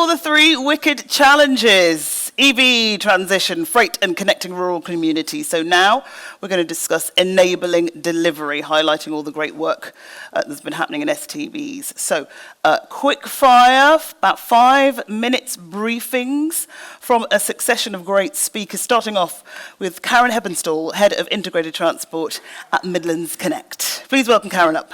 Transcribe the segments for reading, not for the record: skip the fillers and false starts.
for the three wicked challenges: EV transition, freight, and connecting rural communities. So now we're going to discuss enabling delivery, highlighting all the great work that's been happening in STBs. So quick fire, about 5 minutes briefings from a succession of great speakers, starting off with Karen Heppenstall, Head of Integrated Transport at Midlands Connect. Please welcome Karen up.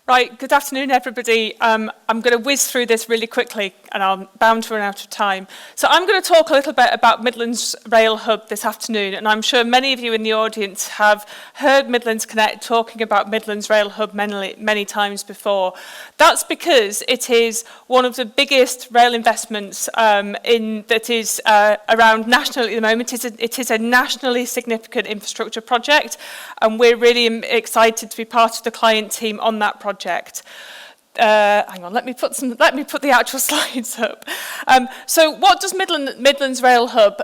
Right, good afternoon, everybody. I'm going to whiz through this really quickly, and I'm bound to run out of time. So I'm going to talk a little bit about Midlands Rail Hub this afternoon, and I'm sure many of you in the audience have heard Midlands Connect talking about Midlands Rail Hub many times before. That's because it is one of the biggest rail investments that is around nationally at the moment. It is a nationally significant infrastructure project, and we're really excited to be part of the client team on that project. Hang on, let me put the actual slides up. So what does Midlands Rail Hub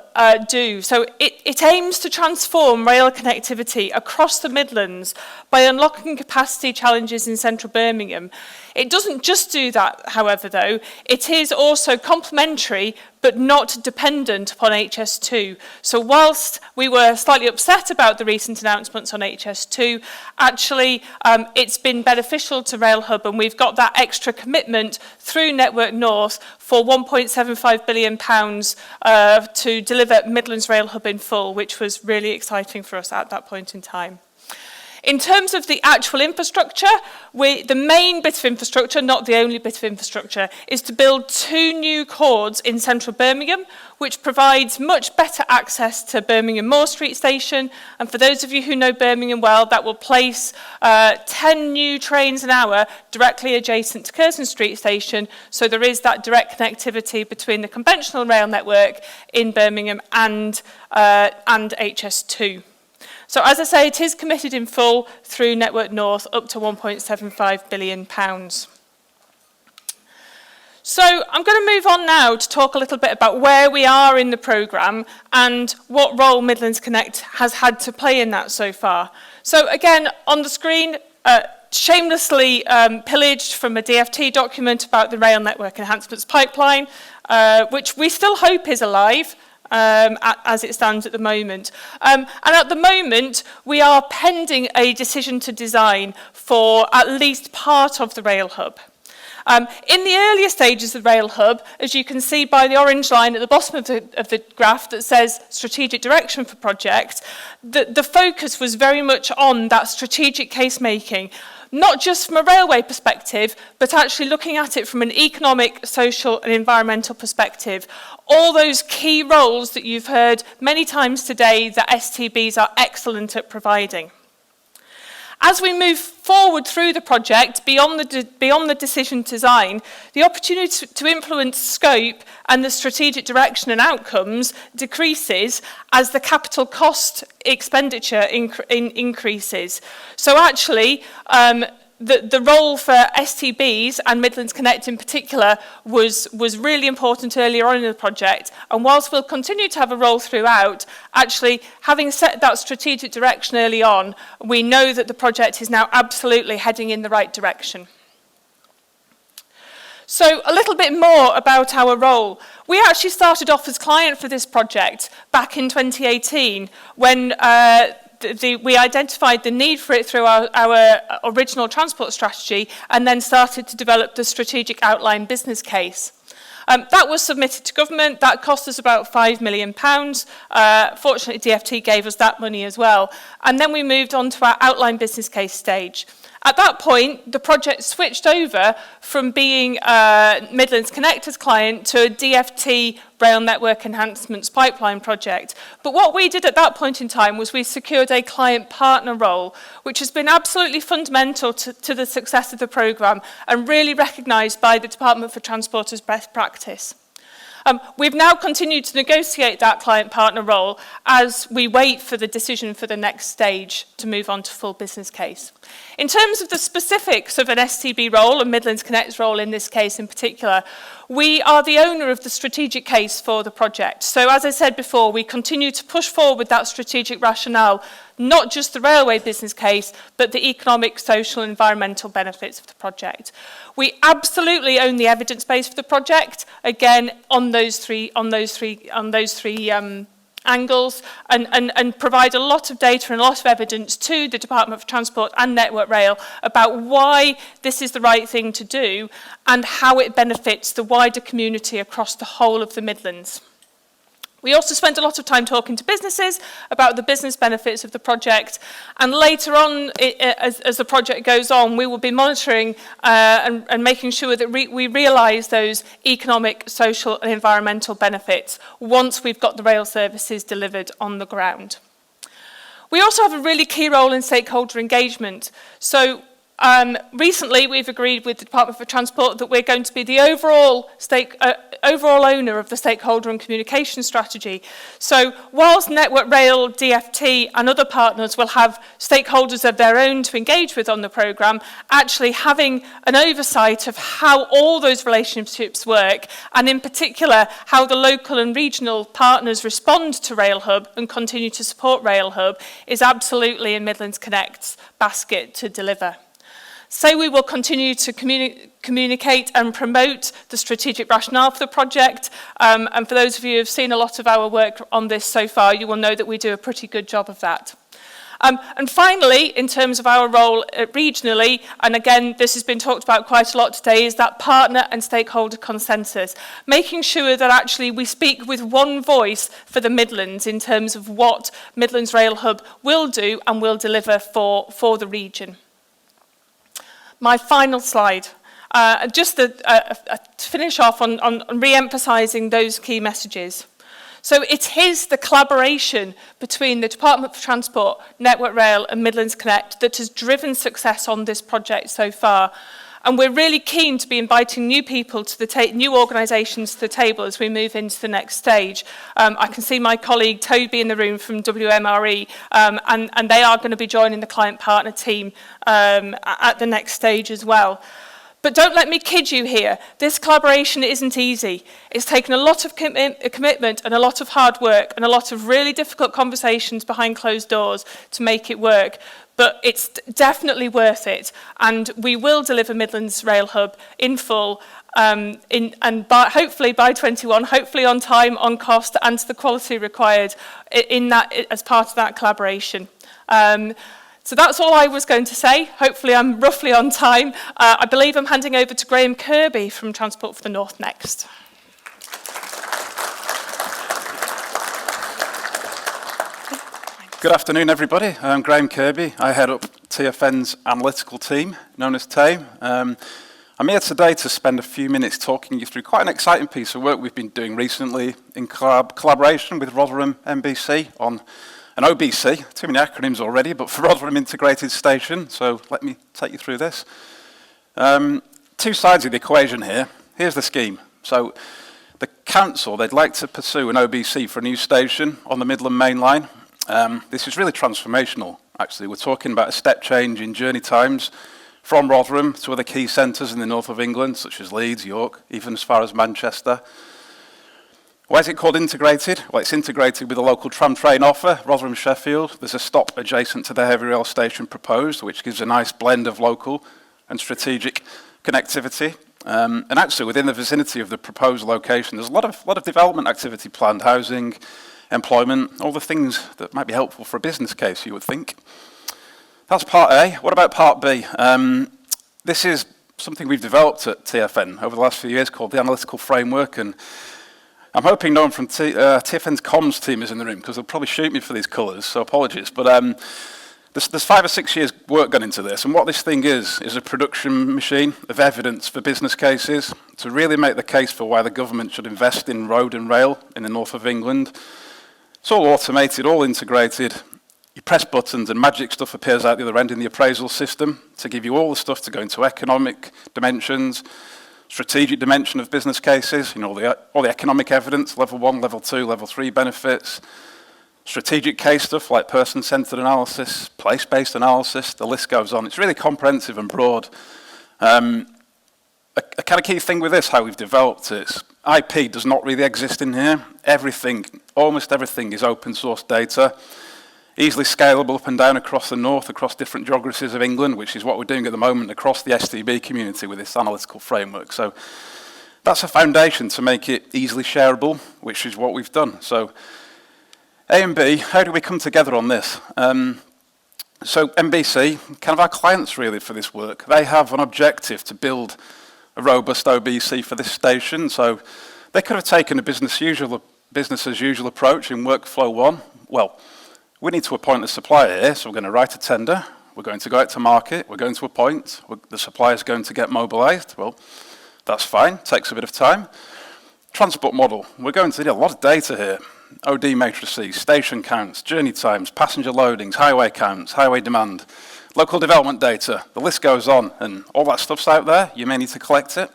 do? So it aims to transform rail connectivity across the Midlands by unlocking capacity challenges in central Birmingham. It doesn't just do that, however, though. It is also complementary but not dependent upon HS2. So whilst we were slightly upset about the recent announcements on HS2, actually it's been beneficial to Rail Hub, and we've got that extra commitment through Network North for £1.75 billion to deliver Midlands Rail Hub in full, which was really exciting for us at that point in time. In terms of the actual infrastructure, the main bit of infrastructure, not the only bit of infrastructure, is to build 2 new chords in central Birmingham, which provides much better access to Birmingham Moor Street Station. And for those of you who know Birmingham well, that will place 10 new trains an hour directly adjacent to Curzon Street Station. So there is that direct connectivity between the conventional rail network in Birmingham and HS2. So as I say, it is committed in full through Network North up to £1.75 billion. So I'm going to move on now to talk a little bit about where we are in the programme and what role Midlands Connect has had to play in that so far. So again, on the screen, shamelessly pillaged from a DFT document about the Rail Network Enhancements Pipeline, which we still hope is alive. As it stands at the moment. And at the moment, we are pending a decision to design for at least part of the Rail Hub. In the earlier stages of the Rail Hub, as you can see by the orange line at the bottom of the graph that says strategic direction for project, the focus was very much on that strategic case making, not just from a railway perspective, but actually looking at it from an economic, social and environmental perspective. All those key roles that you've heard many times today that STBs are excellent at providing. As we move forward through the project, beyond the decision design, the opportunity to influence scope and the strategic direction and outcomes decreases as the capital cost expenditure increases. So actually, the role for STBs and Midlands Connect in particular was really important earlier on in the project, and whilst we'll continue to have a role throughout, actually having set that strategic direction early on, we know that the project is now absolutely heading in the right direction. So a little bit more about our role. We actually started off as client for this project back in 2018 when we identified the need for it through our original transport strategy and then started to develop the strategic outline business case. That was submitted to government. That cost us about £5 million. Fortunately, DFT gave us that money as well. And then we moved on to our outline business case stage. At that point, the project switched over from being Midlands Connect's client to a DFT Rail Network Enhancements Pipeline project. But what we did at that point in time was we secured a client partner role, which has been absolutely fundamental to the success of the programme and really recognised by the Department for Transport as best practice. We've now continued to negotiate that client partner role as we wait for the decision for the next stage to move on to full business case. In terms of the specifics of an STB role, and Midlands Connect's role in this case in particular, we are the owner of the strategic case for the project. So as I said before, we continue to push forward with that strategic rationale, not just the railway business case, but the economic, social and environmental benefits of the project. We absolutely own the evidence base for the project, again, on those three angles, and provide a lot of data and a lot of evidence to the Department for Transport and Network Rail about why this is the right thing to do and how it benefits the wider community across the whole of the Midlands. We also spent a lot of time talking to businesses about the business benefits of the project, and later on, as the project goes on, we will be monitoring and making sure that we realise those economic, social and environmental benefits once we've got the rail services delivered on the ground. We also have a really key role in stakeholder engagement. So recently, we've agreed with the Department for Transport that we're going to be the overall owner of the stakeholder and communication strategy. So whilst Network Rail, DFT and other partners will have stakeholders of their own to engage with on the programme, actually having an oversight of how all those relationships work, and in particular how the local and regional partners respond to RailHub and continue to support RailHub, is absolutely in Midlands Connect's basket to deliver. So we will continue to communicate and promote the strategic rationale for the project. And for those of you who have seen a lot of our work on this so far, you will know that we do a pretty good job of that. And finally, in terms of our role regionally, and again, this has been talked about quite a lot today, is that partner and stakeholder consensus, making sure that actually we speak with one voice for the Midlands in terms of what Midlands Rail Hub will do and will deliver for the region. My final slide, just to finish off on re-emphasising those key messages. So it is the collaboration between the Department for Transport, Network Rail and Midlands Connect that has driven success on this project so far. And we're really keen to be inviting new people to the new organisations to the table as we move into the next stage. I can see my colleague Toby in the room from WMRE, and they are going to be joining the client partner team at the next stage as well. But don't let me kid you here. This collaboration isn't easy. It's taken a lot of commitment and a lot of hard work and a lot of really difficult conversations behind closed doors to make it work. But it's definitely worth it, and we will deliver Midlands Rail Hub in full, hopefully by 21, hopefully on time, on cost, and to the quality required in that as part of that collaboration. So that's all I was going to say. Hopefully I'm roughly on time. I believe I'm handing over to Graham Kirby from Transport for the North next. Good afternoon, everybody. I'm Graham Kirby. I head up TfN's analytical team, known as TAME. I'm here today to spend a few minutes talking you through quite an exciting piece of work we've been doing recently in collaboration with Rotherham MBC on an OBC. Too many acronyms already, but for Rotherham Integrated Station. So let me take you through this. Two sides of the equation here. Here's the scheme. So the council, they'd like to pursue an OBC for a new station on the Midland Main Line. This is really transformational, actually. We're talking about a step change in journey times from Rotherham to other key centres in the north of England, such as Leeds, York, even as far as Manchester. Why is it called integrated? Well, it's integrated with a local tram train offer, Rotherham Sheffield. There's a stop adjacent to the heavy rail station proposed, which gives a nice blend of local and strategic connectivity. And actually, within the vicinity of the proposed location, there's a lot of development activity planned, housing, employment, all the things that might be helpful for a business case, you would think. That's part A. What about part B? This is something we've developed at TfN over the last few years called the Analytical Framework, and I'm hoping no one from TfN's comms team is in the room because they'll probably shoot me for these colours, so apologies. But there's 5 or 6 years work gone into this, and what this thing is a production machine of evidence for business cases to really make the case for why the government should invest in road and rail in the north of England. It's all automated, all integrated. You press buttons and magic stuff appears out the other end in the appraisal system to give you all the stuff to go into economic dimensions, strategic dimension of business cases, all the economic evidence, level 1, level 2, level 3 benefits, strategic case stuff like person-centered analysis, place-based analysis, the list goes on. It's really comprehensive and broad. A kind of key thing with this, how we've developed it, IP does not really exist in here. Everything, almost everything is open source data, easily scalable up and down across the north, across different geographies of England, which is what we're doing at the moment across the STB community with this analytical framework. So that's a foundation to make it easily shareable, which is what we've done. So A and B, how do we come together on this? So MBC, kind of our clients really for this work, they have an objective to build a robust OBC for this station. So they could have taken a business as usual approach in workflow 1. Well, we need to appoint a supplier here, so we're going to write a tender, we're going to go out to market, we're going to appoint, the supplier's going to get mobilised. Well, that's fine, takes a bit of time. Transport model, we're going to need a lot of data here. OD matrices, station counts, journey times, passenger loadings, highway counts, highway demand, local development data, the list goes on, and all that stuff's out there, you may need to collect it.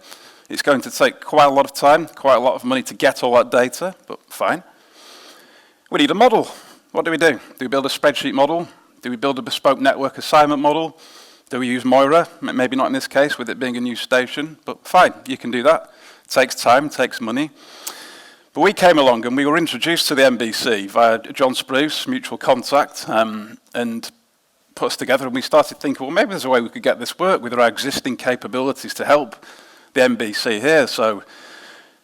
It's going to take quite a lot of time, quite a lot of money to get all that data, but fine. We need a model. What do? Do we build a spreadsheet model? Do we build a bespoke network assignment model? Do we use Moira? Maybe not in this case with it being a new station, but fine, you can do that. It takes time, takes money. But we came along and we were introduced to the MBC via John Spruce, mutual contact, and put us together, and we started thinking, well, maybe there's a way we could get this work with our existing capabilities to help the MBC here. So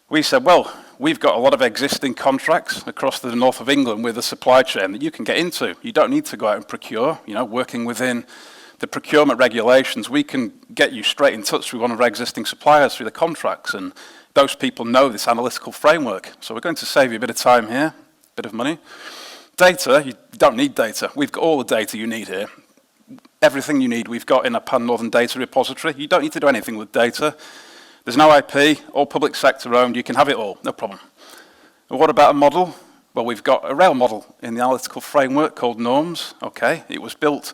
we said, well, we've got a lot of existing contracts across the north of England with a supply chain that you can get into. You don't need to go out and procure, working within the procurement regulations. We can get you straight in touch with one of our existing suppliers through the contracts, and those people know this analytical framework. So we're going to save you a bit of time here, a bit of money. Data, you don't need data. We've got all the data you need here. Everything you need we've got in a Pan Northern data repository. You don't need to do anything with data. There's no IP, all public sector owned, you can have it all, no problem. And what about a model? Well, we've got a rail model in the analytical framework called Norms. Okay, it was built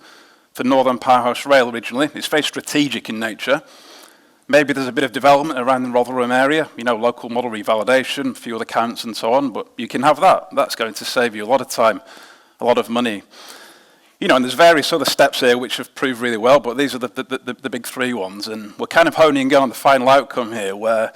for Northern Powerhouse Rail originally. It's very strategic in nature. Maybe there's a bit of development around the Rotherham area, local model revalidation, a few other counts and so on, but you can have that. That's going to save you a lot of time, a lot of money. And there's various other steps here which have proved really well, but these are the big 3 ones, and we're kind of honing in on the final outcome here, where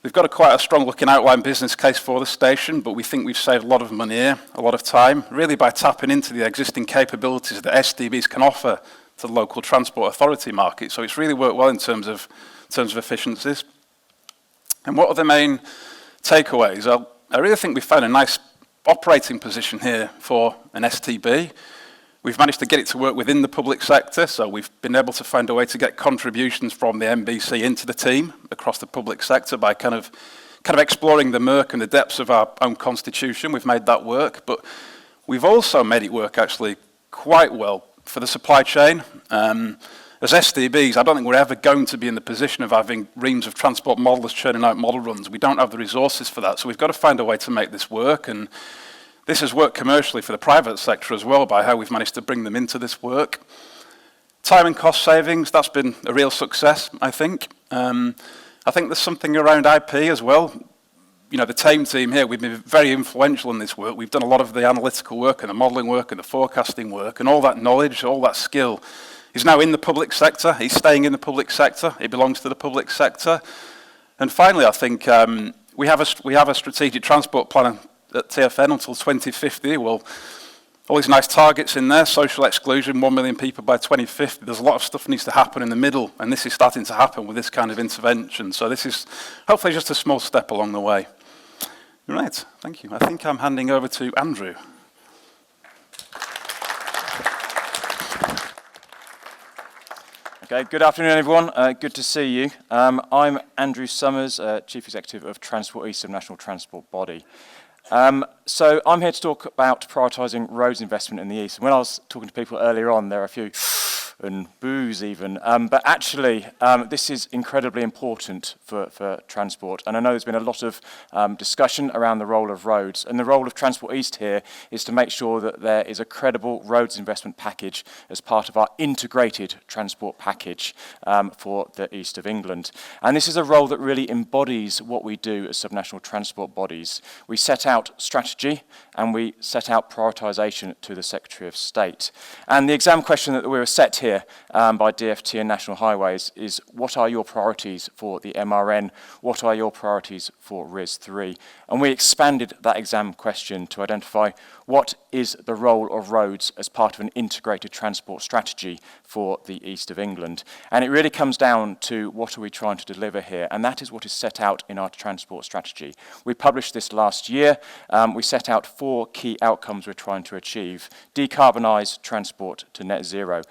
we've got quite a strong looking outline business case for the station, but we think we've saved a lot of money here, a lot of time, really by tapping into the existing capabilities that STBs can offer to the local transport authority market. So it's really worked well in terms of efficiencies. And what are the main takeaways? I really think we've found a nice operating position here for an STB. We've managed to get it to work within the public sector, so we've been able to find a way to get contributions from the MBC into the team across the public sector by kind of exploring the murk and the depths of our own constitution. We've made that work, but we've also made it work actually quite well for the supply chain. As STBs, I don't think we're ever going to be in the position of having reams of transport modelers churning out model runs. We don't have the resources for that, so we've got to find a way to make this work, and this has worked commercially for the private sector as well by how we've managed to bring them into this work. Time and cost savings, that's been a real success, I think. I think there's something around IP as well. The TAME team here, we've been very influential in this work. We've done a lot of the analytical work and the modelling work and the forecasting work, and all that knowledge, all that skill is now in the public sector. It's staying in the public sector. It belongs to the public sector. And finally, I think we have a strategic transport plan at TfN until 2050. Well, all these nice targets in there, social exclusion, 1 million people by 2050. There's a lot of stuff that needs to happen in the middle, and this is starting to happen with this kind of intervention. So this is hopefully just a small step along the way. Right, thank you. I think I'm handing over to Andrew. Okay, good afternoon, everyone. Good to see you. I'm Andrew Summers, Chief Executive of Transport East, a national transport body. So I'm here to talk about prioritising roads investment in the East. When I was talking to people earlier on, there are a few and boos even. But actually, this is incredibly important for transport. And I know there's been a lot of discussion around the role of roads. And the role of Transport East here is to make sure that there is a credible roads investment package as part of our integrated transport package for the East of England. And this is a role that really embodies what we do as subnational transport bodies. We set out strategy and we set out prioritisation to the Secretary of State. And the exam question that we were set here by DFT and National Highways is, what are your priorities for the MRN? What are your priorities for RIS3? And we expanded that exam question to identify what is the role of roads as part of an integrated transport strategy for the East of England. And it really comes down to what are we trying to deliver here, and that is what is set out in our transport strategy. We published this last year. We set out 4 key outcomes we're trying to achieve: decarbonise transport to net zero,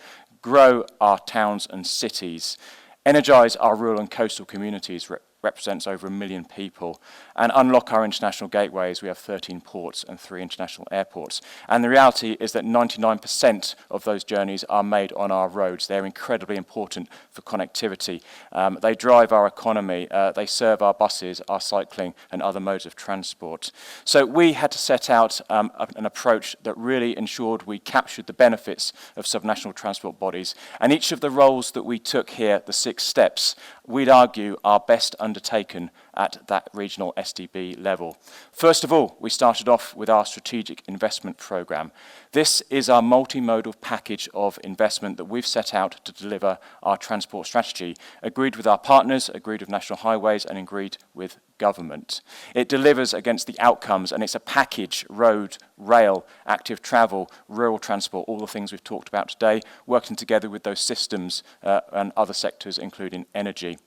grow our towns and cities, energise our rural and coastal communities, represents over 1 million people, and unlock our international gateways. We have 13 ports and 3 international airports. And the reality is that 99% of those journeys are made on our roads. They're incredibly important for connectivity. They drive our economy. They serve our buses, our cycling, and other modes of transport. So we had to set out an approach that really ensured we captured the benefits of subnational transport bodies. And each of the roles that we took here, the 6 steps, we'd argue are best undertaken at that regional STB level. First of all, we started off with our strategic investment programme. This is our multimodal package of investment that we've set out to deliver our transport strategy, agreed with our partners, agreed with National Highways, and agreed with government. It delivers against the outcomes, and it's a package: road, rail, active travel, rural transport, all the things we've talked about today, working together with those systems and other sectors, including energy.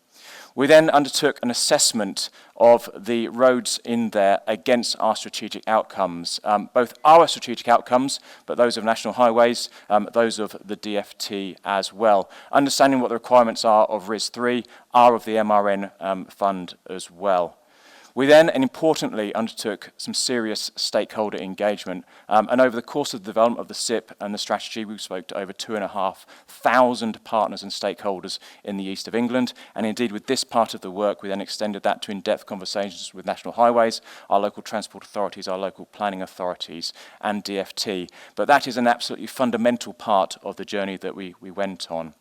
We then undertook an assessment of the roads in there against our strategic outcomes, both our strategic outcomes, but those of National Highways, those of the DFT as well, understanding what the requirements are of RIS3, are of the MRN fund as well. We then, and importantly, undertook some serious stakeholder engagement. And over the course of the development of the SIP and the strategy, we spoke to over 2,500 partners and stakeholders in the East of England. And indeed, with this part of the work, we then extended that to in-depth conversations with National Highways, our local transport authorities, our local planning authorities, and DFT. But that is an absolutely fundamental part of the journey that we went on.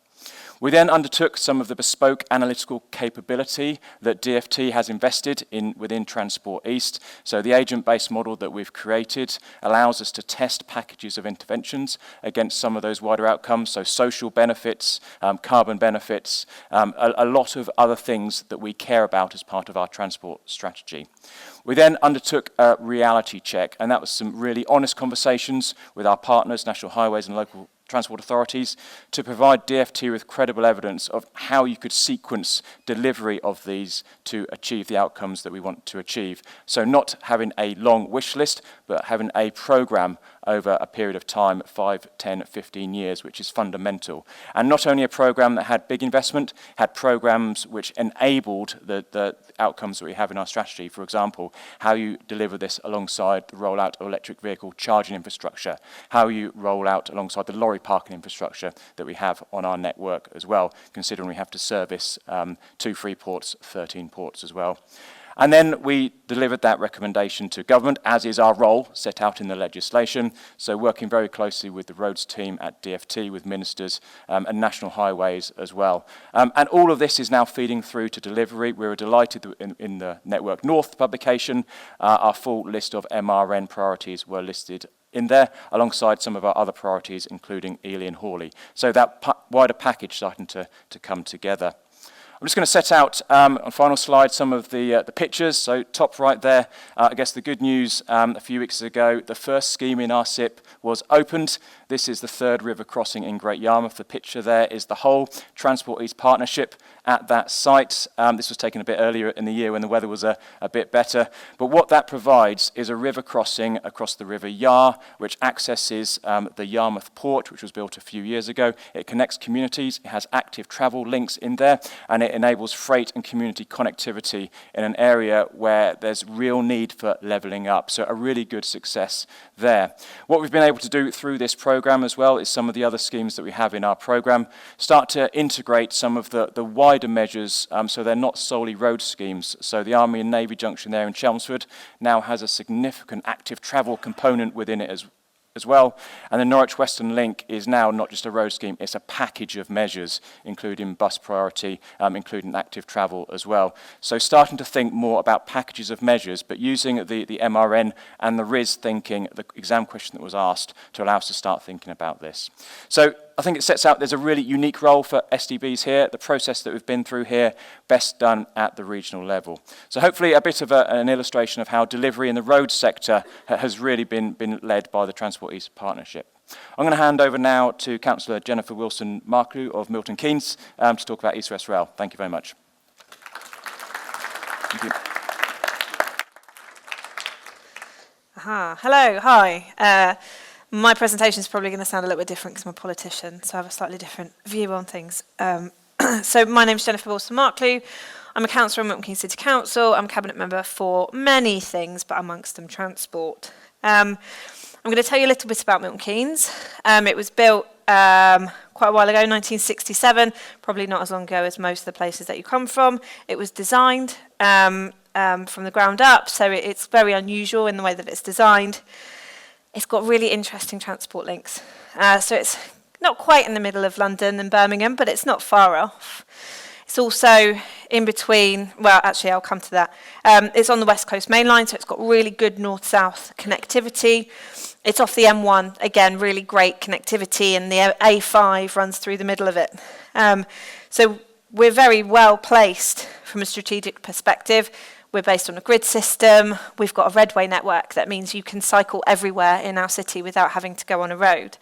We then undertook some of the bespoke analytical capability that DFT has invested in within Transport East. So the agent-based model that we've created allows us to test packages of interventions against some of those wider outcomes, so social benefits, carbon benefits, a lot of other things that we care about as part of our transport strategy. We then undertook a reality check, and that was some really honest conversations with our partners, National Highways and local transport authorities, to provide DFT with credible evidence of how you could sequence delivery of these to achieve the outcomes that we want to achieve. So not having a long wish list, but having a programme over a period of time, 5, 10, 15 years, which is fundamental. And not only a programme that had big investment, had programmes which enabled the outcomes that we have in our strategy. For example, how you deliver this alongside the rollout of electric vehicle charging infrastructure, how you roll out alongside the lorry parking infrastructure that we have on our network as well, considering we have to service 2 free ports, 13 ports as well. And then we delivered that recommendation to government, as is our role set out in the legislation. So working very closely with the roads team at DFT, with ministers and National Highways as well. And all of this is now feeding through to delivery. We were delighted that in the Network North publication, our full list of MRN priorities were listed in there, alongside some of our other priorities, including Ely and Hawley. So that wider package starting to come together. I'm just going to set out on the final slide some of the pictures. So top right there, I guess the good news a few weeks ago, the first scheme in our SIP was opened. This is the third river crossing in Great Yarmouth. The picture there is the whole Transport East partnership at that site. This was taken a bit earlier in the year when the weather was a bit better. But what that provides is a river crossing across the River Yar, which accesses the Yarmouth port, which was built a few years ago. It connects communities, it has active travel links in there, and it enables freight and community connectivity in an area where there's real need for levelling up. So a really good success there. What we've been able to do through this programme as well is some of the other schemes that we have in our programme start to integrate some of the wider measures, so they're not solely road schemes. So the Army and Navy junction there in Chelmsford now has a significant active travel component within it as well. And the Norwich Western Link is now not just a road scheme, it's a package of measures, including bus priority, including active travel as well. So starting to think more about packages of measures, but using the MRN and the RIS thinking, the exam question that was asked, to allow us to start thinking about this. So I think it sets out there's a really unique role for SDBs here. The process that we've been through here, best done at the regional level. So hopefully a bit of an illustration of how delivery in the road sector has really been led by the Transport East Partnership. I'm going to hand over now to Councillor Jennifer Wilson-Marklew of Milton Keynes to talk about East West Rail. Thank you very much. Thank you. Hello, hi. My presentation is probably going to sound a little bit different because I'm a politician, so I have a slightly different view on things. So my name's Jennifer Wilson-Marklew. I'm a councillor on Milton Keynes City Council. I'm a cabinet member for many things, but amongst them transport. I'm going to tell you a little bit about Milton Keynes. It was built quite a while ago, 1967, probably not as long ago as most of the places that you come from. It was designed from the ground up, so it's very unusual in the way that it's designed. It's got really interesting transport links. So it's not quite in the middle of London and Birmingham, but it's not far off. It's also in between, well, actually, I'll come to that. It's on the West Coast Main Line, so it's got really good north-south connectivity. It's off the M1, again, really great connectivity, and the A5 runs through the middle of it. So we're very well placed from a strategic perspective. We're based on a grid system. We've got a redway network. That means you can cycle everywhere in our city without having to go on a road.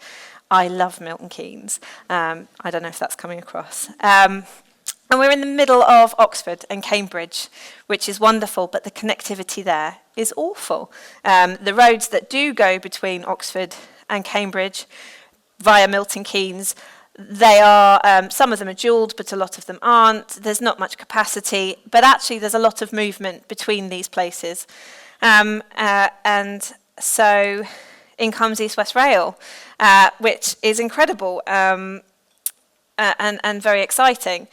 I love Milton Keynes. I don't know if that's coming across. And we're in the middle of Oxford and Cambridge, which is wonderful, but the connectivity there is awful. The roads that do go between Oxford and Cambridge via Milton Keynes, they are, some of them are dualled, but a lot of them aren't. There's not much capacity, but actually there's a lot of movement between these places. And so in comes East West Rail, which is incredible and very exciting.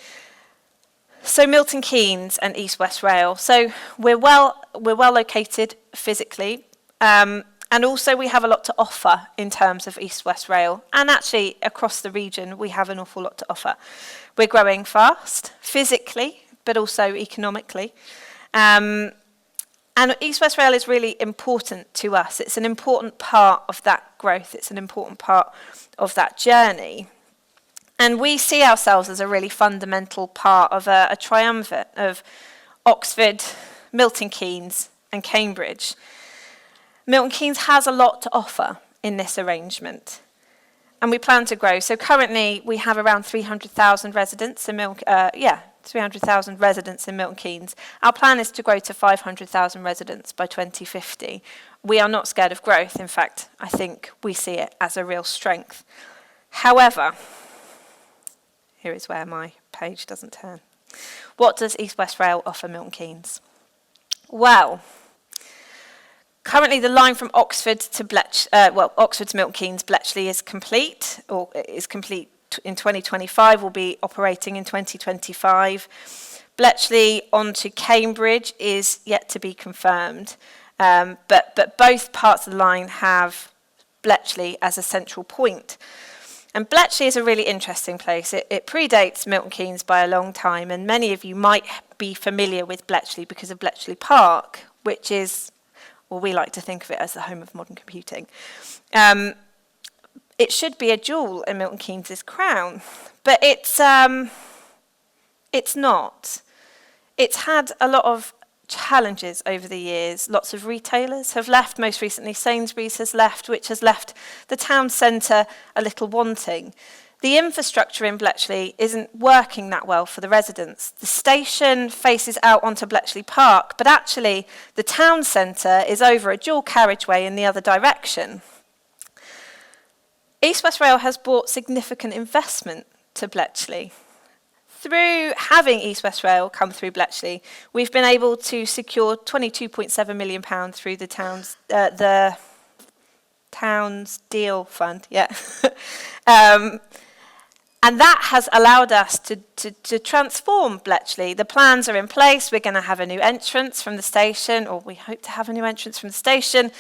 So Milton Keynes and East West Rail. So we're well located physically, and also we have a lot to offer in terms of East West Rail. And actually across the region, we have an awful lot to offer. We're growing fast, physically, but also economically. And East West Rail is really important to us. It's an important part of that growth. It's an important part of that journey. And we see ourselves as a really fundamental part of a triumvirate of Oxford, Milton Keynes and Cambridge. Milton Keynes has a lot to offer in this arrangement, and we plan to grow. So currently we have around 300,000 residents in 300,000 residents in Milton Keynes. Our plan is to grow to 500,000 residents by 2050. We are not scared of growth. In fact, I think we see it as a real strength. However, here is where my page doesn't turn. What does East West Rail offer Milton Keynes? Well, currently the line from Oxford to Oxford to Milton Keynes, Bletchley is complete, or is complete in 2025, will be operating in 2025. Bletchley on to Cambridge is yet to be confirmed, but both parts of the line have Bletchley as a central point. And Bletchley is a really interesting place. It predates Milton Keynes by a long time, and many of you might be familiar with Bletchley because of Bletchley Park, which is, well, we like to think of it as the home of modern computing. It should be a jewel in Milton Keynes' crown, but it's not. It's had a lot of challenges over the years. Lots of retailers have left. Most recently, Sainsbury's has left, which has left the town centre a little wanting. the infrastructure in Bletchley isn't working that well for the residents. The station faces out onto Bletchley Park, but actually the town centre is over a dual carriageway in the other direction. East West Rail has brought significant investment to Bletchley. Through having East West Rail come through Bletchley, we've been able to secure £22.7 million through the town's deal fund, and that has allowed us to transform Bletchley. The plans are in place. We're going to have a new entrance from the station, or we hope to have a new entrance from the station,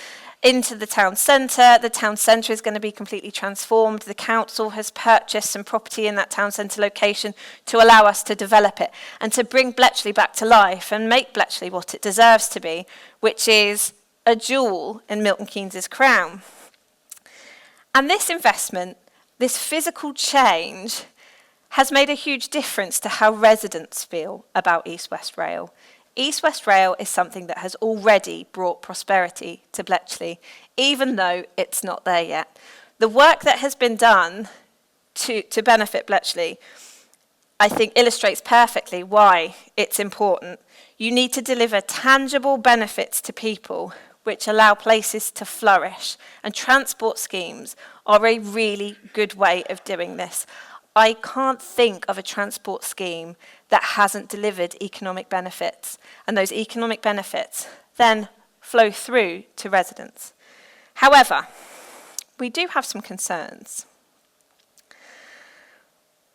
into the town centre. The town centre is going to be completely transformed. The council has purchased some property in that town centre location to allow us to develop it and to bring Bletchley back to life and make Bletchley what it deserves to be, which is a jewel in Milton Keynes' crown. And this investment, this physical change, has made a huge difference to how residents feel about East West Rail. East West Rail is something that has already brought prosperity to Bletchley, even though it's not there yet. The work that has been done to benefit Bletchley, I think, illustrates perfectly why it's important. You need to deliver tangible benefits to people which allow places to flourish, and transport schemes are a really good way of doing this. I can't think of a transport scheme that hasn't delivered economic benefits, and those economic benefits then flow through to residents. However, we do have some concerns.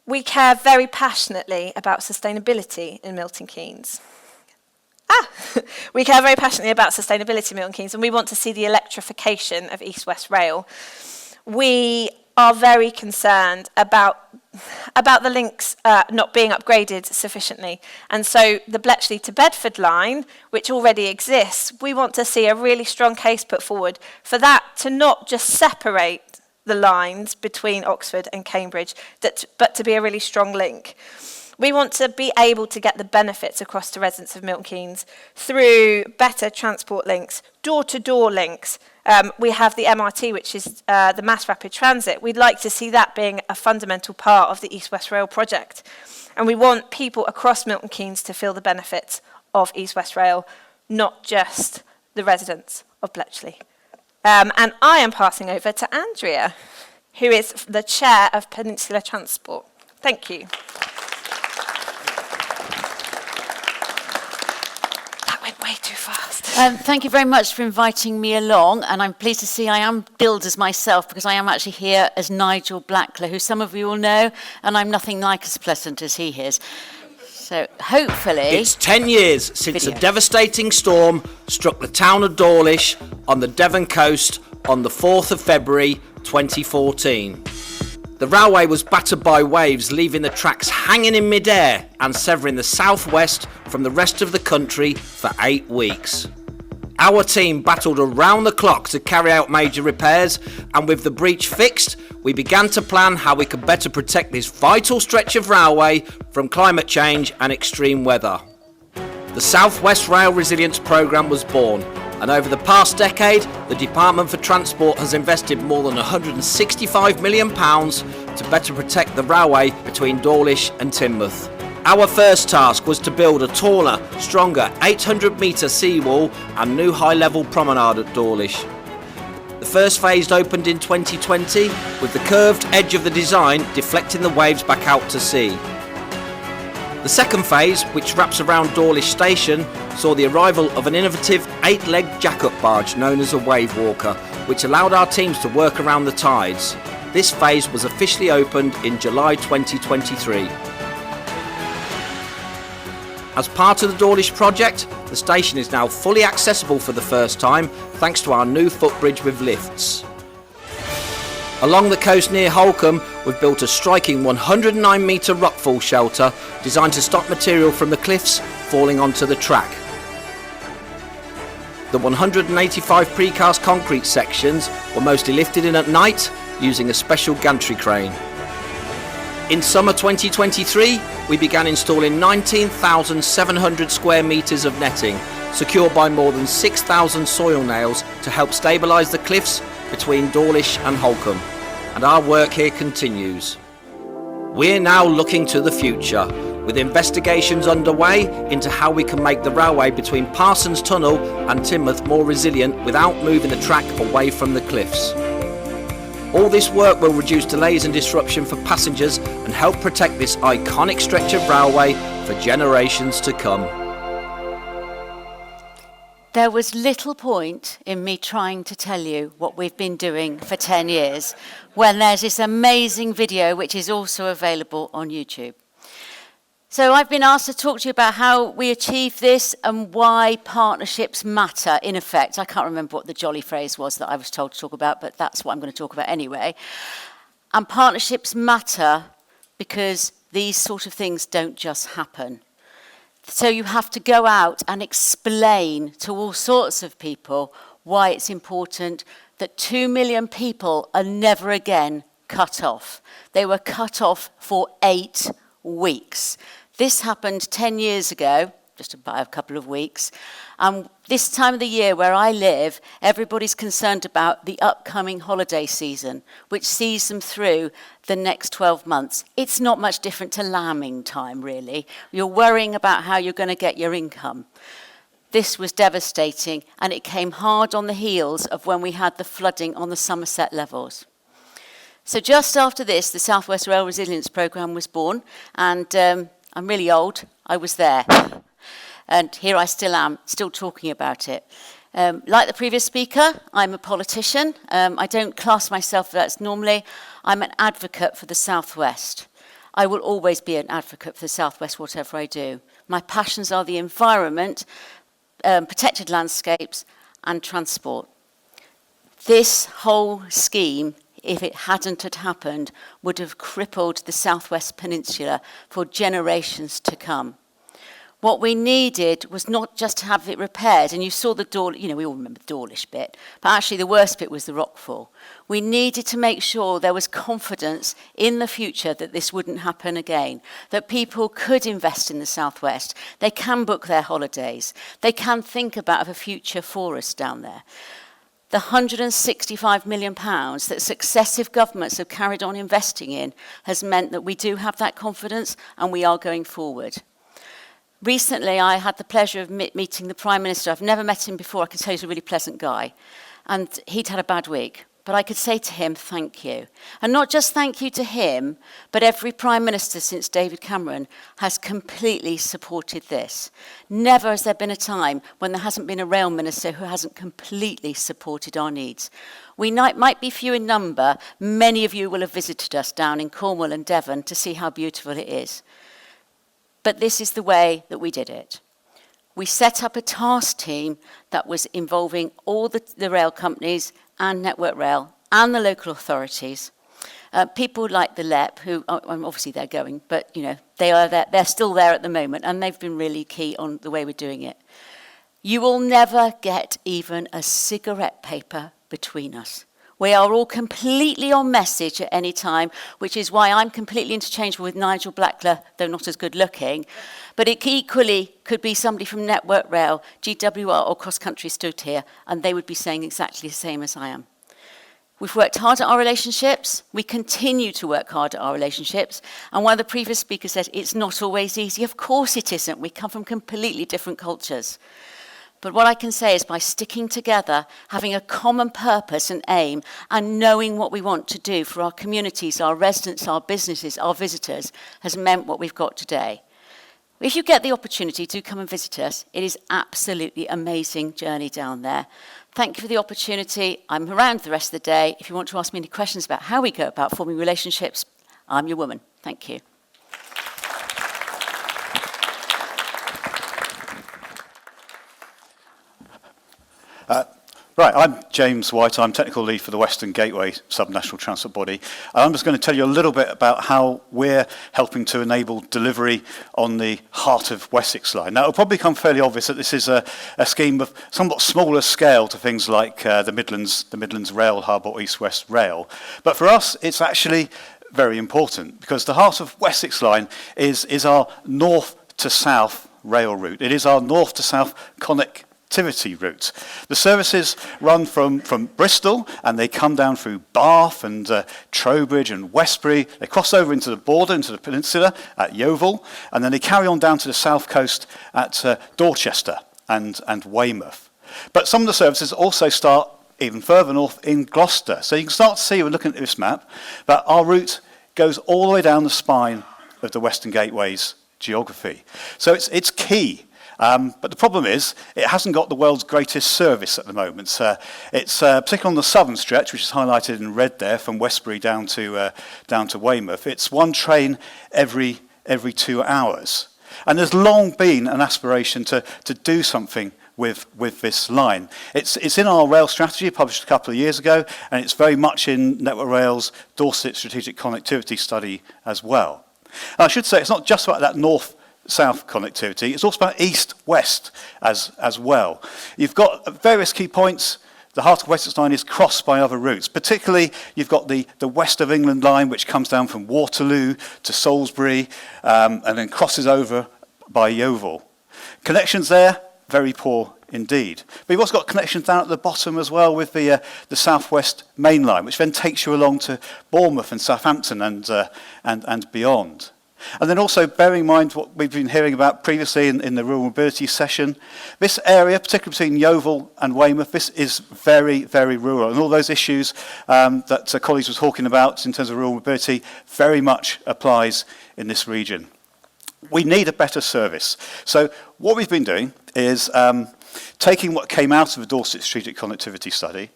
We care very passionately about sustainability in Milton Keynes. We care very passionately about sustainability in Milton Keynes, and we want to see the electrification of East West Rail. We are very concerned about the links not being upgraded sufficiently. And so the Bletchley to Bedford line, which already exists, we want to see a really strong case put forward for that to not just separate the lines between Oxford and Cambridge, but to be a really strong link. We want to be able to get the benefits across to residents of Milton Keynes through better transport links, door-to-door links. We have the MRT, which is the Mass Rapid Transit. We'd like to see that being a fundamental part of the East West Rail project. And we want people across Milton Keynes to feel the benefits of East West Rail, not just the residents of Bletchley. And I am passing over to Andrea, who is the chair of Peninsula Transport. Thank you. Way too fast. Thank you very much for inviting me along, and I'm pleased to see I am billed as myself because I am actually here as Nigel Blackler, who some of you will know, and I'm nothing like as pleasant as he is. So hopefully... It's 10 years since a devastating storm struck the town of Dawlish on the Devon coast on the 4th of February 2014. The railway was battered by waves, leaving the tracks hanging in midair and severing the southwest from the rest of the country for 8 weeks. Our team battled around the clock to carry out major repairs, and with the breach fixed, we began to plan how we could better protect this vital stretch of railway from climate change and extreme weather. The South West Rail Resilience Programme was born, and over the past decade, the Department for Transport has invested more than £165 million to better protect the railway between Dawlish and Teignmouth. Our first task was to build a taller, stronger 800-metre seawall and new high-level promenade at Dawlish. The first phase opened in 2020, with the curved edge of the design deflecting the waves back out to sea. The second phase, which wraps around Dawlish Station, saw the arrival of an innovative 8-leg jack-up barge known as a wave walker, which allowed our teams to work around the tides. This phase was officially opened in July 2023. As part of the Dawlish project, the station is now fully accessible for the first time, thanks to our new footbridge with lifts. Along the coast near Holcombe, we've built a striking 109-metre rockfall shelter designed to stop material from the cliffs falling onto the track. The 185 precast concrete sections were mostly lifted in at night using a special gantry crane. In summer 2023, we began installing 19,700 square metres of netting, secured by more than 6,000 soil nails to help stabilise the cliffs between Dawlish and Holcombe, and our work here continues. We're now looking to the future, with investigations underway into how we can make the railway between Parsons Tunnel and Teignmouth more resilient without moving the track away from the cliffs. All this work will reduce delays and disruption for passengers and help protect this iconic stretch of railway for generations to come. There was little point in me trying to tell you what we've been doing for 10 years when there's this amazing video which is also available on YouTube. So I've been asked to talk to you about how we achieve this and why partnerships matter, in effect. I can't remember what the jolly phrase was that I was told to talk about, but that's what I'm going to talk about anyway. And partnerships matter because these sort of things don't just happen. So you have to go out and explain to all sorts of people why it's important that 2 million people are never again cut off. They were cut off for 8 weeks. This happened 10 years ago, just about a couple of weeks. This time of the year where I live, everybody's concerned about the upcoming holiday season, which sees them through the next 12 months. It's not much different to lambing time, really. You're worrying about how you're going to get your income. This was devastating, and it came hard on the heels of when we had the flooding on the Somerset levels. So just after this, the South West Rail Resilience Programme was born, and I'm really old. I was there. And here I still am, still talking about it. Like the previous speaker, I'm a politician. I don't class myself as normally. I'm an advocate for the South West. I will always be an advocate for the South West, whatever I do. My passions are the environment, protected landscapes, and transport. This whole scheme, if it hadn't had happened, would have crippled the South West Peninsula for generations to come. What we needed was not just to have it repaired, and you saw the Dawlish, we all remember the Dawlish bit, but actually the worst bit was the rockfall. We needed to make sure there was confidence in the future that this wouldn't happen again, that people could invest in the South West, they can book their holidays, they can think about a future for us down there. The £165 million that successive governments have carried on investing in has meant that we do have that confidence and we are going forward. Recently, I had the pleasure of meeting the Prime Minister. I've never met him before. I can tell he's a really pleasant guy. And he'd had a bad week. But I could say to him, thank you. And not just thank you to him, but every Prime Minister since David Cameron has completely supported this. Never has there been a time when there hasn't been a rail minister who hasn't completely supported our needs. We might be few in number. Many of you will have visited us down in Cornwall and Devon to see how beautiful it is. But this is the way that we did it. We set up a task team that was involving all the rail companies and Network Rail and the local authorities. People like the LEP, who obviously they're going, but they are there, they're still there at the moment, and they've been really key on the way we're doing it. You will never get even a cigarette paper between us. We are all completely on message at any time, which is why I'm completely interchangeable with Nigel Blackler, though not as good looking. But it equally could be somebody from Network Rail, GWR or Cross Country stood here, and they would be saying exactly the same as I am. We've worked hard at our relationships. We continue to work hard at our relationships. And one of the previous speakers said, it's not always easy. Of course it isn't. We come from completely different cultures. But what I can say is by sticking together, having a common purpose and aim, and knowing what we want to do for our communities, our residents, our businesses, our visitors, has meant what we've got today. If you get the opportunity to come and visit us, it is absolutely amazing journey down there. Thank you for the opportunity. I'm around the rest of the day. If you want to ask me any questions about how we go about forming relationships, I'm your woman. Thank you. Right, I'm James White. I'm Technical Lead for the Western Gateway Subnational Transport Body. I'm just going to tell you a little bit about how we're helping to enable delivery on the Heart of Wessex line. Now, it'll probably become fairly obvious that this is a scheme of somewhat smaller scale to things like the Midlands Rail Hub or East West Rail. But for us, it's actually very important because the Heart of Wessex line is our north to south rail route. It is our north to south connectivity connectivity route. The services run from Bristol, and they come down through Bath and Trowbridge and Westbury. They cross over into the border, into the peninsula at Yeovil, and then they carry on down to the south coast at Dorchester and Weymouth. But some of the services also start even further north in Gloucester. So you can start to see, we're looking at this map, that our route goes all the way down the spine of the Western Gateway's geography. So it's key. But the problem is, it hasn't got the world's greatest service at the moment. It's particularly on the southern stretch, which is highlighted in red there, from Westbury down to Weymouth. It's one train every 2 hours. And there's long been an aspiration to do something with this line. It's in our rail strategy, published a couple of years ago, and it's very much in Network Rail's Dorset Strategic Connectivity Study as well. And I should say, it's not just about that north-south connectivity, it's also about east-west as well. You've got various key points. The Heart of Wessex line is crossed by other routes. Particularly, you've got the West of England line, which comes down from Waterloo to Salisbury, and then crosses over by Yeovil. Connections there, very poor indeed. But you've also got connections down at the bottom as well with the South West Main Line, which then takes you along to Bournemouth and Southampton and beyond. And then also bearing in mind what we've been hearing about previously in the rural mobility session, this area, particularly between Yeovil and Weymouth, this is very, very rural. And all those issues that colleagues were talking about in terms of rural mobility very much applies in this region. We need a better service. So what we've been doing is taking what came out of the Dorset Strategic Connectivity Study,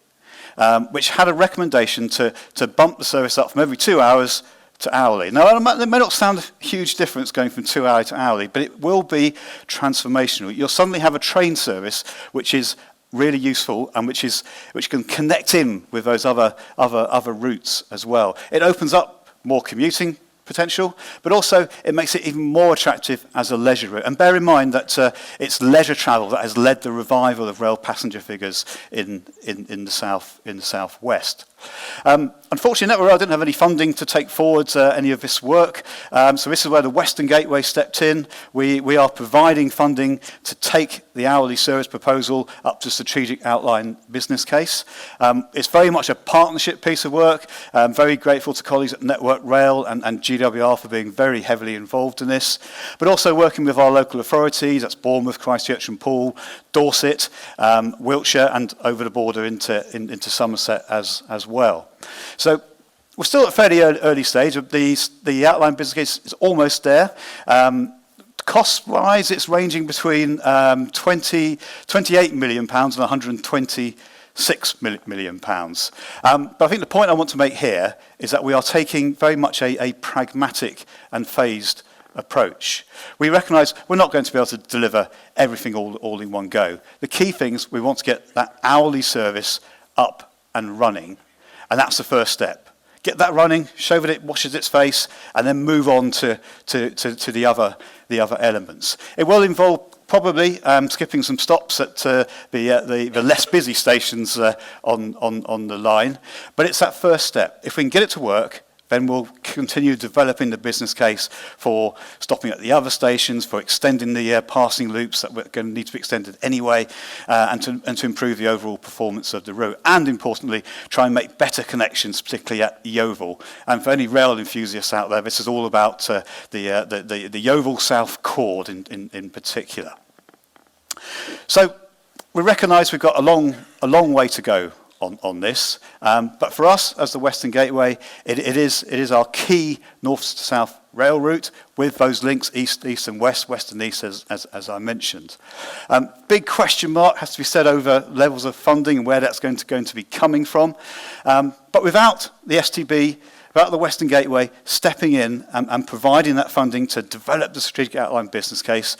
which had a recommendation to bump the service up from every 2 hours to hourly. Now, it may not sound a huge difference going from 2 hourly to hourly, but it will be transformational. You'll suddenly have a train service which is really useful and which can connect in with those other routes as well. It opens up more commuting potential, but also it makes it even more attractive as a leisure route. And bear in mind that it's leisure travel that has led the revival of rail passenger figures in the southwest. Unfortunately, Network Rail didn't have any funding to take forward any of this work, so this is where the Western Gateway stepped in. We are providing funding to take the hourly service proposal up to strategic outline business case. It's very much a partnership piece of work. I'm very grateful to colleagues at Network Rail and GWR for being very heavily involved in this, but also working with our local authorities, that's Bournemouth, Christchurch and Poole, Dorset, Wiltshire, and over the border into Somerset as well. So we're still at a fairly early stage. The outline business case is almost there. Cost-wise, it's ranging between £28 million and £126 million. But I think the point I want to make here is that we are taking very much a pragmatic and phased approach. We recognise we're not going to be able to deliver everything all in one go. The key things, we want to get that hourly service up and running, and that's the first step. Get that running, show that it washes its face, and then move on to the other elements. It will involve probably skipping some stops at the less busy stations on the line, but it's that first step. If we can get it to work, then we'll continue developing the business case for stopping at the other stations, for extending the passing loops that were going to need to be extended anyway, and to improve the overall performance of the route. And importantly, try and make better connections, particularly at Yeovil. And for any rail enthusiasts out there, this is all about the Yeovil South Chord in particular. So we recognise we've got a long way to go on this, but for us as the Western Gateway, it is our key north to south rail route with those links east and west and east as I mentioned. Big question mark has to be set over levels of funding and where that's going to be coming from, but without the STB, without the Western Gateway stepping in and providing that funding to develop the strategic outline business case,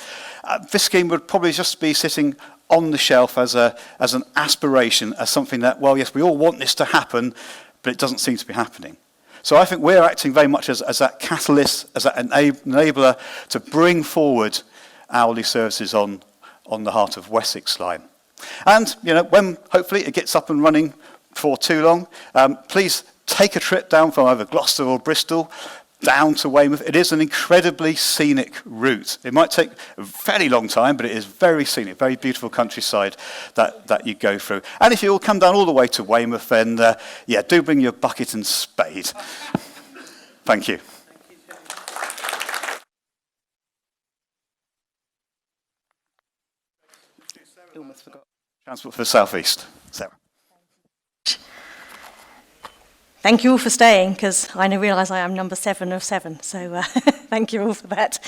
this scheme would probably just be sitting on the shelf as an aspiration, as something that, well, yes, we all want this to happen, but it doesn't seem to be happening. So I think we're acting very much as that catalyst, as that enabler to bring forward hourly services on the Heart of Wessex line. And, when hopefully it gets up and running for too long, please take a trip down from either Gloucester or Bristol, down to Weymouth. It is an incredibly scenic route. It might take a fairly long time, but it is very scenic, very beautiful countryside that you go through. And if you all come down all the way to Weymouth, then yeah, do bring your bucket and spade. Thank you. Almost forgot. Transport for the South East. Sarah. Thank you all for staying, because I now realise I am number 7 of 7, so thank you all for that.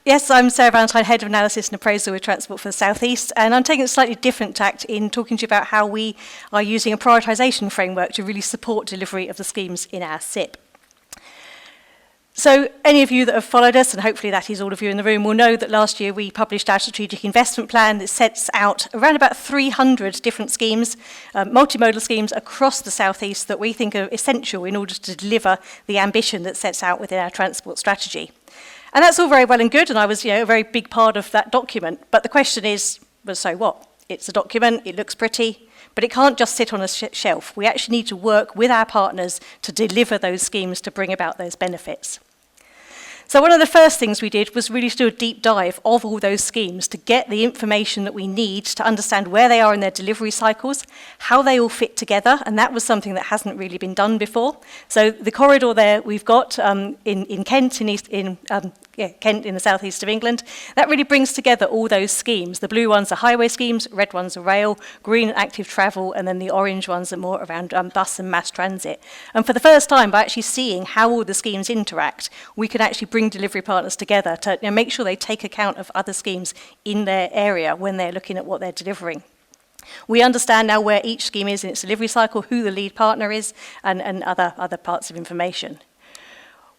Yes, I'm Sarah Valentine, Head of Analysis and Appraisal with Transport for the South East, and I'm taking a slightly different tact in talking to you about how we are using a prioritisation framework to really support delivery of the schemes in our SIP. So any of you that have followed us, and hopefully that is all of you in the room, will know that last year we published our strategic investment plan that sets out around about 300 different schemes, multimodal schemes across the South East that we think are essential in order to deliver the ambition that sets out within our transport strategy. And that's all very well and good, and I was a very big part of that document. But the question is, well, so what? It's a document, it looks pretty, but it can't just sit on a shelf. We actually need to work with our partners to deliver those schemes to bring about those benefits. So one of the first things we did was really to do a deep dive of all those schemes to get the information that we need to understand where they are in their delivery cycles, how they all fit together, and that was something that hasn't really been done before. So the corridor there we've got in Kent, Kent in the southeast of England, that really brings together all those schemes. The blue ones are highway schemes, red ones are rail, green active travel, and then the orange ones are more around bus and mass transit. And for the first time, by actually seeing how all the schemes interact, we can actually bring delivery partners together to make sure they take account of other schemes in their area when they're looking at what they're delivering. We understand now where each scheme is in its delivery cycle, who the lead partner is, and other parts of information.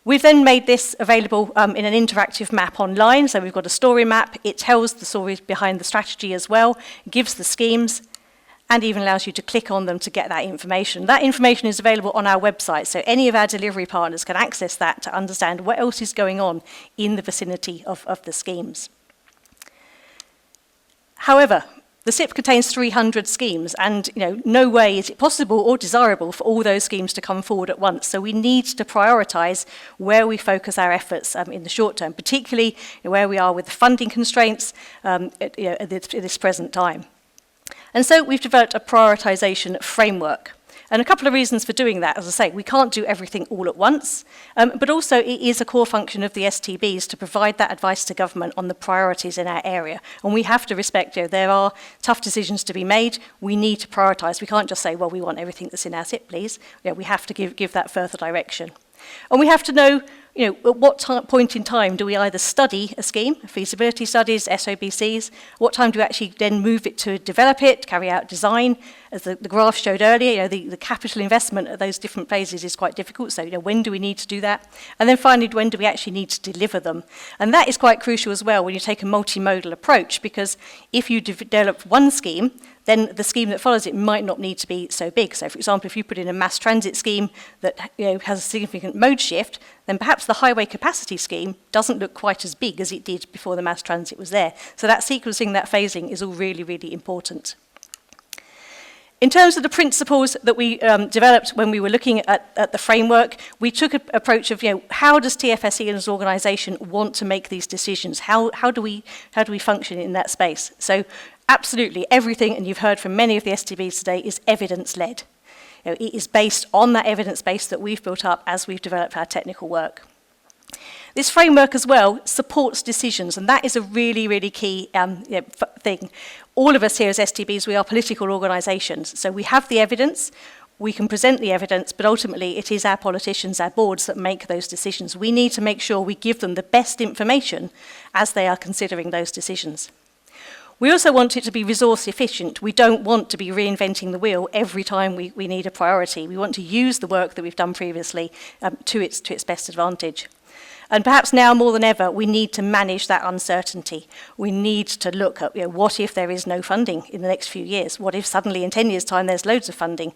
We've then made this available in an interactive map online. So we've got a story map. It tells the stories behind the strategy as well, gives the schemes, and even allows you to click on them to get that information. That information is available on our website, so any of our delivery partners can access that to understand what else is going on in the vicinity of the schemes. However, the SIP contains 300 schemes, and no way is it possible or desirable for all those schemes to come forward at once. So we need to prioritise where we focus our efforts in the short term, particularly where we are with the funding constraints at this present time. And so we've developed a prioritisation framework. And a couple of reasons for doing that. As I say, we can't do everything all at once, but also it is a core function of the STBs to provide that advice to government on the priorities in our area. And we have to respect, there are tough decisions to be made. We need to prioritise. We can't just say, well, we want everything that's in our SIP, please. We have to give that further direction. And we have to know, at what point in time do we either study a scheme, feasibility studies, SOBCs, what time do we actually then move it to develop it, carry out design? As the graph showed earlier, the capital investment at those different phases is quite difficult, so when do we need to do that? And then finally, when do we actually need to deliver them? And that is quite crucial as well when you take a multimodal approach, because if you develop one scheme, then the scheme that follows it might not need to be so big. So, for example, if you put in a mass transit scheme that has a significant mode shift, then perhaps the highway capacity scheme doesn't look quite as big as it did before the mass transit was there. So that sequencing, that phasing is all really, really important. In terms of the principles that we developed when we were looking at the framework, we took an approach of, how does TFSE as an organisation want to make these decisions? How do we function in that space? So absolutely everything, and you've heard from many of the STBs today, is evidence-led. It is based on that evidence base that we've built up as we've developed our technical work. This framework as well supports decisions, and that is a really, really key thing. All of us here as STBs, we are political organisations, so we have the evidence, we can present the evidence, but ultimately it is our politicians, our boards that make those decisions. We need to make sure we give them the best information as they are considering those decisions. We also want it to be resource efficient. We don't want to be reinventing the wheel every time we need a priority. We want to use the work that we've done previously to its best advantage. And perhaps now more than ever, we need to manage that uncertainty. We need to look at what if there is no funding in the next few years? What if suddenly in 10 years' time there's loads of funding?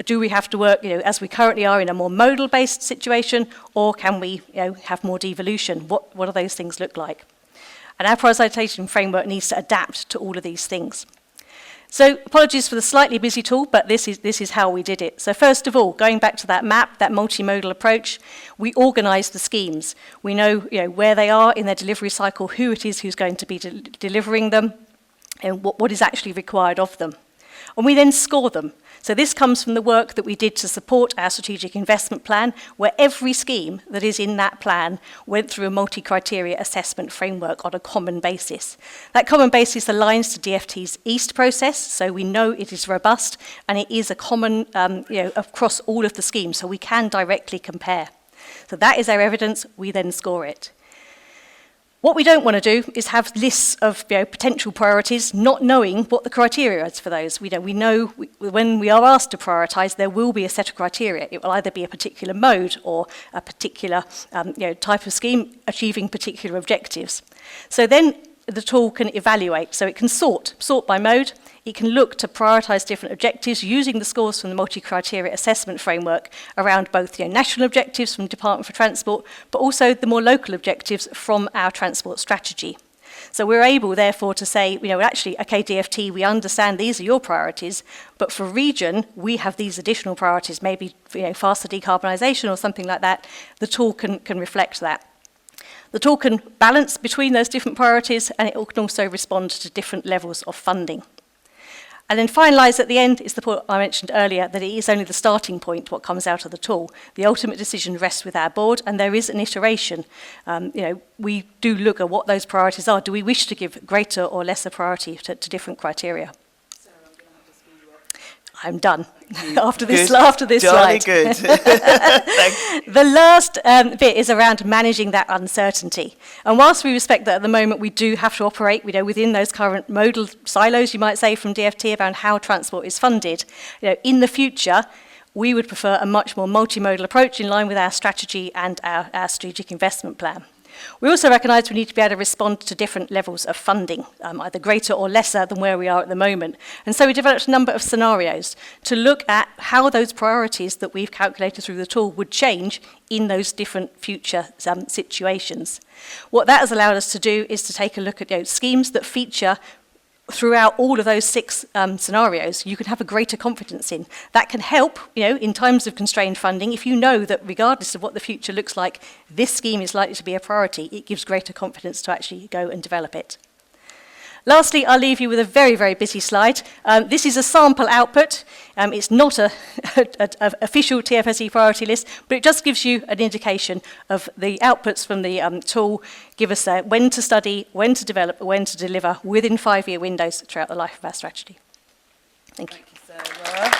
Do we have to work as we currently are in a more modal-based situation, or can we have more devolution? What do those things look like? And our prioritisation framework needs to adapt to all of these things. So apologies for the slightly busy tool, but this is how we did it. So first of all, going back to that map, that multimodal approach, we organise the schemes. We know, where they are in their delivery cycle, who it is who's going to be delivering them, and what is actually required of them. And we then score them. So this comes from the work that we did to support our strategic investment plan, where every scheme that is in that plan went through a multi-criteria assessment framework on a common basis. That common basis aligns to DFT's EAST process, so we know it is robust and it is a common, across all of the schemes, so we can directly compare. So that is our evidence, we then score it. What we don't want to do is have lists of potential priorities, not knowing what the criteria is for those. We know when we are asked to prioritise, there will be a set of criteria. It will either be a particular mode or a particular type of scheme achieving particular objectives. So then the tool can evaluate. So it can sort by mode. It can look to prioritise different objectives using the scores from the multi-criteria assessment framework around both national objectives from Department for Transport, but also the more local objectives from our transport strategy. So we're able, therefore, to say, actually, okay, DFT, we understand these are your priorities, but for region, we have these additional priorities, maybe faster decarbonisation or something like that. The tool can reflect that. The tool can balance between those different priorities, and it can also respond to different levels of funding. And then finalise at the end is the point I mentioned earlier, that it is only the starting point, what comes out of the tool. The ultimate decision rests with our board, and there is an iteration. We do look at what those priorities are. Do we wish to give greater or lesser priority to different criteria? I'm done after this Jolly slide. good. The last bit is around managing that uncertainty. And whilst we respect that at the moment we do have to operate within those current modal silos, you might say, from DFT around how transport is funded, in the future, we would prefer a much more multimodal approach in line with our strategy and our strategic investment plan. We also recognise we need to be able to respond to different levels of funding, either greater or lesser than where we are at the moment. And so we developed a number of scenarios to look at how those priorities that we've calculated through the tool would change in those different future situations. What that has allowed us to do is to take a look at schemes that feature throughout all of those 6 scenarios, you can have a greater confidence in. That can help, in times of constrained funding. If you know that regardless of what the future looks like, this scheme is likely to be a priority, it gives greater confidence to actually go and develop it. Lastly, I'll leave you with a very, very busy slide. This is a sample output. It's not an official TFSE priority list, but it just gives you an indication of the outputs from the tool, give us when to study, when to develop, when to deliver within 5-year windows throughout the life of our strategy. Thank you. Thank you, Sarah.